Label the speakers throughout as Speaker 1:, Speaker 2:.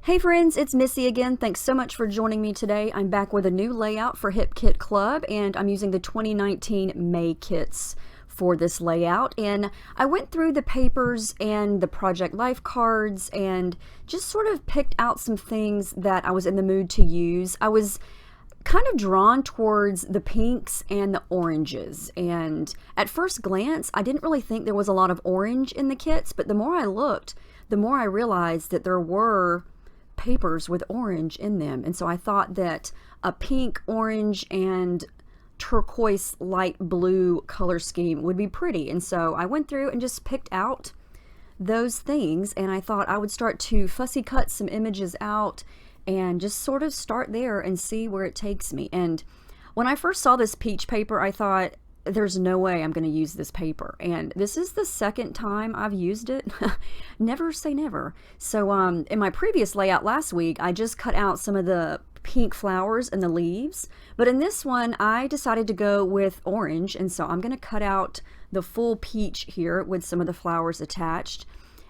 Speaker 1: Hey friends, it's Missy again. Thanks so much for joining me today. I'm back with a new layout for Hip Kit Club, and I'm using the 2019 May kits for this layout. And I went through the papers and the project life cards and just sort of picked out some things that I was in the mood to use. I was kind of drawn towards the pinks and the oranges, and at first glance I didn't really think there was a lot of orange in the kits, but the more I looked, the more I realized that there were papers with orange in them. And so I thought that a pink, orange, and turquoise light blue color scheme would be pretty. And so I went through and just picked out those things, and I thought I would start to fussy cut some images out and just sort of start there and see where it takes me. And when I first saw this peach paper, I thought, there's no way I'm going to use this paper. And this is the second time I've used it. Never say never. So in my previous layout last week, I just cut out some of the pink flowers and the leaves. But in this one, I decided to go with orange. And so I'm going to cut out the full peach here with some of the flowers attached.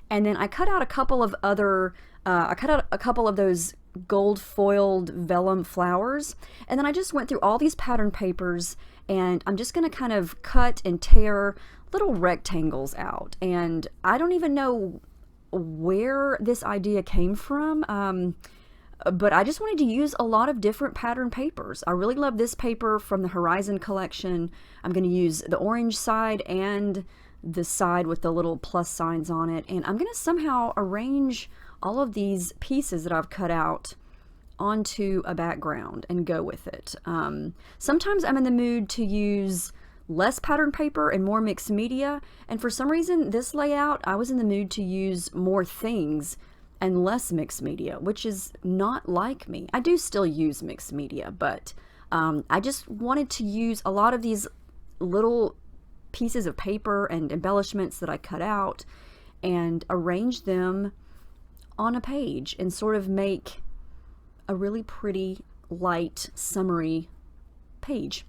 Speaker 1: And then I cut out a couple of other, I cut out a couple of those gold foiled vellum flowers. And then I just went through all these pattern papers, and I'm just going to kind of cut and tear little rectangles out. And I don't even know where this idea came from, but I just wanted to use a lot of different pattern papers. I really love this paper from the Horizon collection. I'm going to use the orange side and the side with the little plus signs on it, and I'm going to somehow arrange all of these pieces that I've cut out onto a background and go with it. Sometimes I'm in the mood to use less pattern paper and more mixed media, and for some reason this layout I was in the mood to use more things and less mixed media, which is not like me. I do still use mixed media, but I just wanted to use a lot of these little pieces of paper and embellishments that I cut out and arrange them on a page and sort of make a really pretty, light, summery page.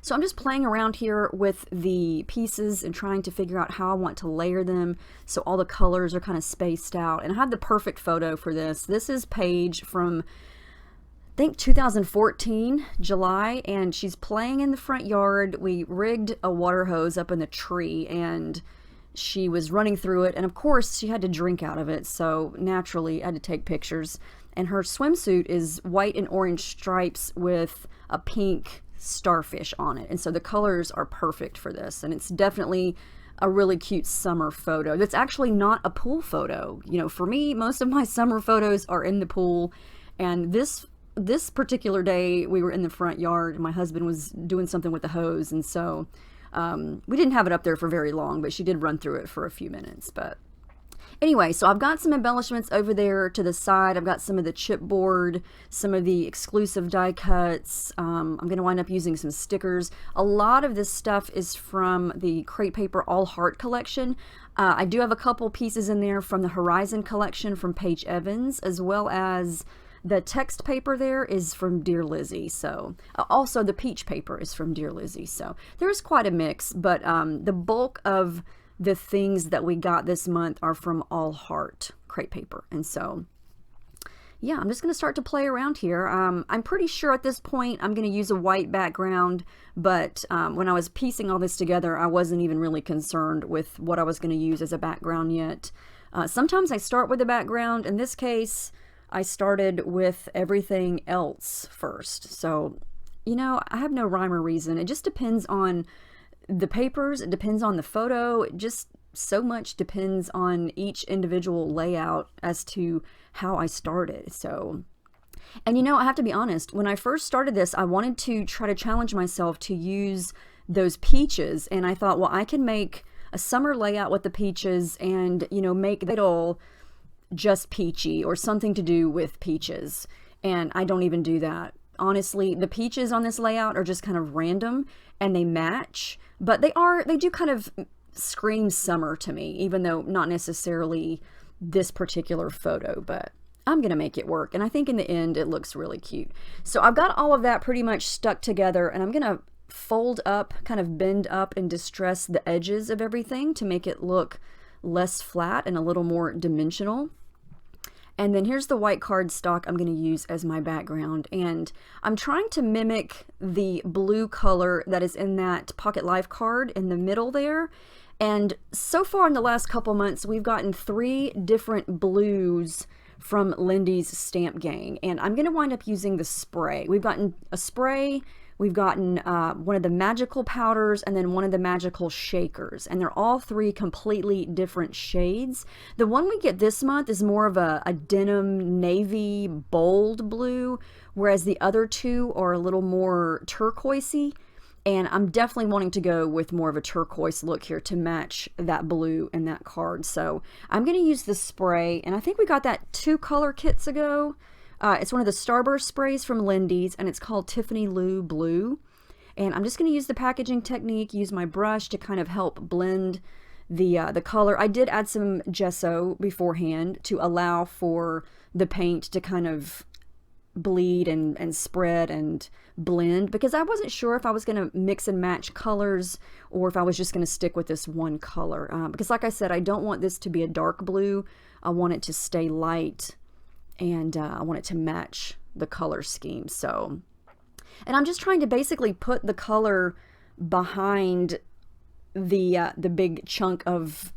Speaker 1: So I'm just playing around here with the pieces and trying to figure out how I want to layer them so all the colors are kind of spaced out. And I have the perfect photo for this. This is Paige from, I think, 2014, July, and she's playing in the front yard. We rigged a water hose up in the tree, and she was running through it, and of course she had to drink out of it, so naturally I had to take pictures. And her swimsuit is white and orange stripes with a pink starfish on it, and so the colors are perfect for this, and it's definitely a really cute summer photo that's actually not a pool photo. You know, for me, most of my summer photos are in the pool, and this particular day we were in the front yard and my husband was doing something with the hose, and so we didn't have it up there for very long, but she did run through it for a few minutes. But anyway, so I've got some embellishments over there to the side. I've got some of the chipboard, some of the exclusive die cuts. I'm going to wind up using some stickers. A lot of this stuff is from the Crate Paper All Heart collection. I do have a couple pieces in there from the Horizon collection from Paige Evans, as well as the text paper there is from Dear Lizzie. So also the peach paper is from Dear Lizzie. So there's quite a mix, but the bulk of the things that we got this month are from All Heart Crate Paper. And so yeah, I'm just going to start to play around here. I'm pretty sure at this point I'm going to use a white background, but when I was piecing all this together, I wasn't even really concerned with what I was going to use as a background yet. Sometimes I start with a background. In this case, I started with everything else first. So, you know, I have no rhyme or reason. It just depends on the papers. It depends on the photo. It just so much depends on each individual layout as to how I started. So, and you know, I have to be honest, when I first started this, I wanted to try to challenge myself to use those peaches. And I thought, well, I can make a summer layout with the peaches and, you know, make it all just peachy or something to do with peaches. And I don't even do that. Honestly, the peaches on this layout are just kind of random and they match, but they do kind of scream summer to me, even though not necessarily this particular photo, but I'm gonna make it work. And I think in the end it looks really cute. So I've got all of that pretty much stuck together, and I'm gonna fold up, kind of bend up and distress the edges of everything to make it look less flat and a little more dimensional. And then here's the white cardstock I'm going to use as my background. And I'm trying to mimic the blue color that is in that Pocket Life card in the middle there. And so far in the last couple months, we've gotten 3 different blues from Lindy's Stamp Gang. And I'm going to wind up using the spray. We've gotten a spray, we've gotten one of the magical powders, and then one of the magical shakers. And they're all 3 completely different shades. The one we get this month is more of a denim navy bold blue, whereas the other 2 are a little more turquoisey. And I'm definitely wanting to go with more of a turquoise look here to match that blue in that card. So I'm going to use the spray, and I think we got that 2 color kits ago. It's one of the Starburst sprays from Lindy's, and it's called Tiffany Lou Blue. And I'm just going to use the packaging technique, use my brush to kind of help blend the color. I did add some gesso beforehand to allow for the paint to kind of bleed and spread and blend, because I wasn't sure if I was going to mix and match colors or if I was just going to stick with this one color. Because like I said, I don't want this to be a dark blue. I want it to stay light, and I want it to match the color scheme. So, and I'm just trying to basically put the color behind the big chunk of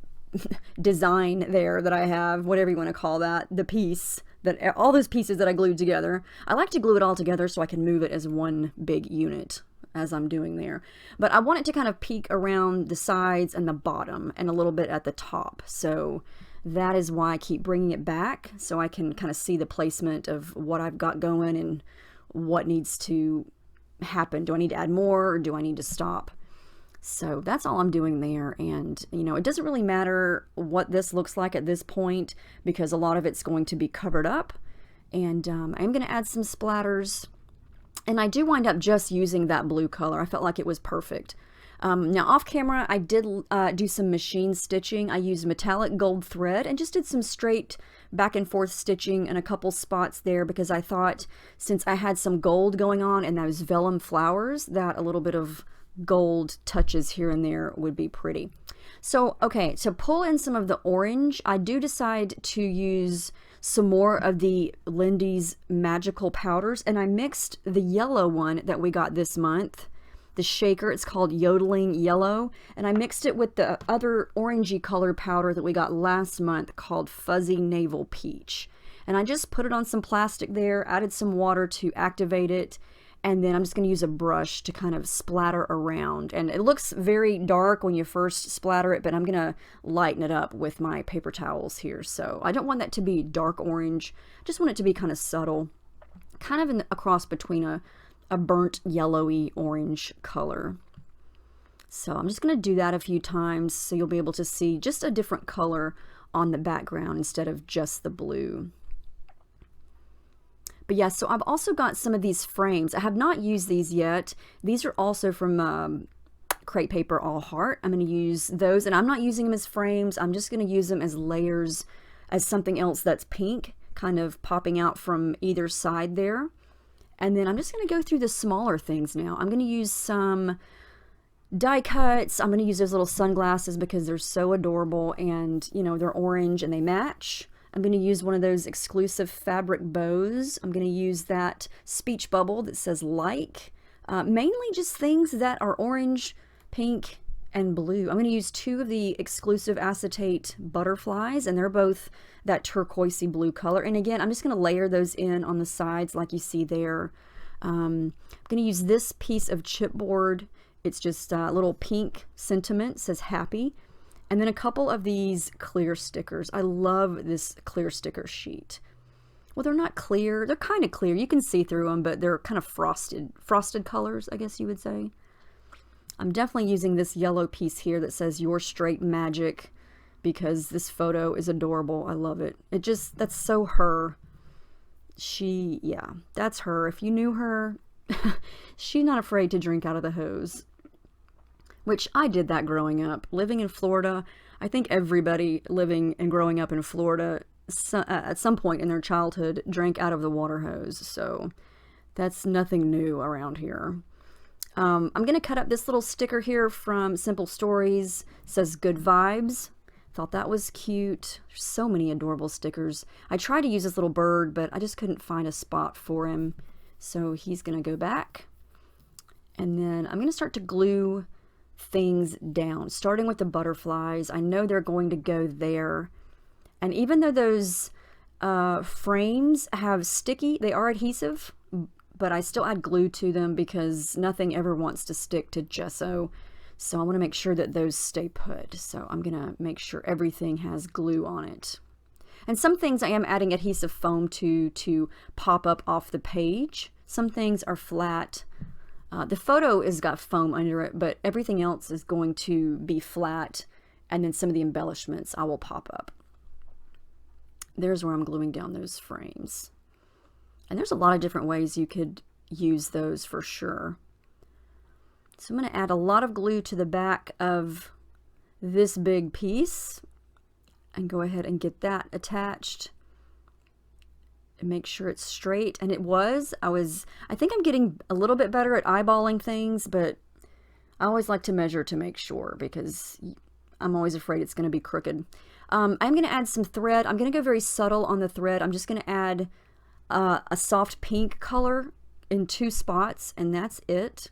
Speaker 1: design there that I have, whatever you want to call that, the piece, that all those pieces that I glued together. I like to glue it all together so I can move it as one big unit as I'm doing there. But I want it to kind of peek around the sides and the bottom and a little bit at the top. So that is why I keep bringing it back, so I can kind of see the placement of what I've got going and what needs to happen. Do I need to add more, or do I need to stop? So that's all I'm doing there. And you know, it doesn't really matter what this looks like at this point, because a lot of it's going to be covered up. And I'm going to add some splatters, and I do wind up just using that blue color. I felt like it was perfect. Now off camera, I did do some machine stitching. I used metallic gold thread and just did some straight back and forth stitching in a couple spots there, because I thought since I had some gold going on and those vellum flowers, that a little bit of gold touches here and there would be pretty. So okay, to pull in some of the orange, I do decide to use some more of the Lindy's magical powders, and I mixed the yellow one that we got this month, the shaker. It's called Yodeling Yellow, and I mixed it with the other orangey color powder that we got last month called Fuzzy Navel Peach. And I just put it on some plastic there, added some water to activate it, and then I'm just going to use a brush to kind of splatter around. And it looks very dark when you first splatter it, but I'm going to lighten it up with my paper towels here. So I don't want that to be dark orange. I just want it to be kind of subtle, kind of a cross between a burnt yellowy orange color. So I'm just going to do that a few times so you'll be able to see just a different color on the background instead of just the blue. But yeah, so I've also got some of these frames. I have not used these yet. These are also from Crate Paper All Heart. I'm going to use those, and I'm not using them as frames. I'm just going to use them as layers, as something else that's pink, kind of popping out from either side there. And then I'm just going to go through the smaller things now. I'm going to use some die cuts. I'm going to use those little sunglasses because they're so adorable, and you know, they're orange and they match. I'm going to use one of those exclusive fabric bows. I'm going to use that speech bubble that says like. Mainly just things that are orange, pink, and blue. I'm going to use 2 of the exclusive acetate butterflies, and they're both that turquoisey blue color. And again, I'm just going to layer those in on the sides like you see there. I'm going to use this piece of chipboard. It's just a little pink sentiment, it says happy. And then a couple of these clear stickers. I love this clear sticker sheet. Well, they're not clear. They're kind of clear. You can see through them, but they're kind of frosted colors, I guess you would say. I'm definitely using this yellow piece here that says Your Straight Magic, because this photo is adorable. I love it. That's so her. Yeah, that's her. If you knew her, she's not afraid to drink out of the hose. Which I did that growing up. Living in Florida, I think everybody living and growing up in Florida at some point in their childhood drank out of the water hose. So that's nothing new around here. I'm going to cut up this little sticker here from Simple Stories. It says Good Vibes. Thought that was cute. There's so many adorable stickers. I tried to use this little bird, but I just couldn't find a spot for him. So he's going to go back. And then I'm going to start to glue things down, starting with the butterflies. I know they're going to go there. And even though those frames have sticky, they are adhesive, but I still add glue to them because nothing ever wants to stick to gesso. So I want to make sure that those stay put. So I'm going to make sure everything has glue on it. And some things I am adding adhesive foam to pop up off the page. Some things are flat. The photo has got foam under it, but everything else is going to be flat. And then some of the embellishments I will pop up. There's where I'm gluing down those frames. And there's a lot of different ways you could use those for sure. So I'm going to add a lot of glue to the back of this big piece and go ahead and get that attached and make sure it's straight. And it was. I think I'm getting a little bit better at eyeballing things, but I always like to measure to make sure because I'm always afraid it's going to be crooked. I'm going to add some thread. I'm going to go very subtle on the thread. I'm just going to add a soft pink color in 2 spots, and that's it.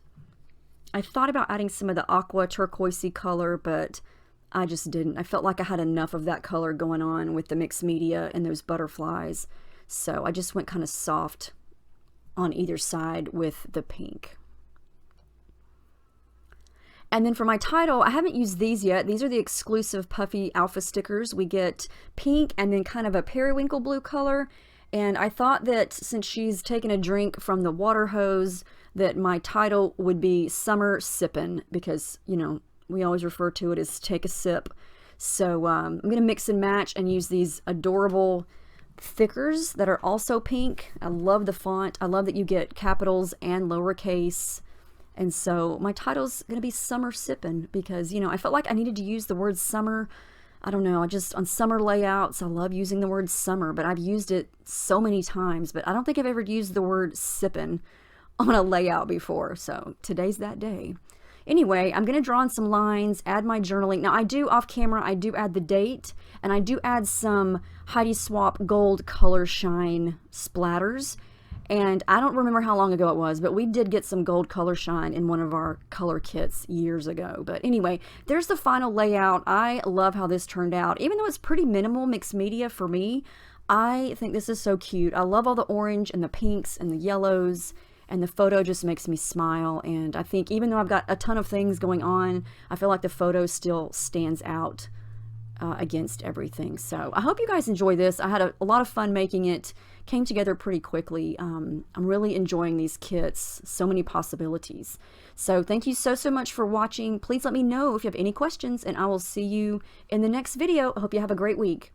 Speaker 1: I thought about adding some of the aqua turquoisey color, but I just didn't. I felt like I had enough of that color going on with the mixed media and those butterflies. So I just went kind of soft on either side with the pink. And then for my title, I haven't used these yet. These are the exclusive Puffy Alpha stickers. We get pink and then kind of a periwinkle blue color. And I thought that since she's taken a drink from the water hose, that my title would be Summer Sippin', because, you know, we always refer to it as take a sip. So I'm going to mix and match and use these adorable thickers that are also pink. I love the font. I love that you get capitals and lowercase. And so my title's going to be Summer Sippin' because, you know, I felt like I needed to use the word summer. I don't know, on summer layouts, I love using the word summer, but I've used it so many times, but I don't think I've ever used the word sippin' on a layout before, so today's that day. Anyway, I'm going to draw on some lines, add my journaling. Now, off camera, I do add the date, and I do add some Heidi Swap Gold Color Shine splatters. And I don't remember how long ago it was, but we did get some gold color shine in one of our color kits years ago. But anyway, there's the final layout. I love how this turned out. Even though it's pretty minimal mixed media for me, I think this is so cute. I love all the orange and the pinks and the yellows, and the photo just makes me smile. And I think even though I've got a ton of things going on, I feel like the photo still stands out against everything. So I hope you guys enjoy this. I had a lot of fun making it. Came together pretty quickly. I'm really enjoying these kits. So many possibilities. So thank you so much for watching. Please let me know if you have any questions, and I will see you in the next video. I hope you have a great week.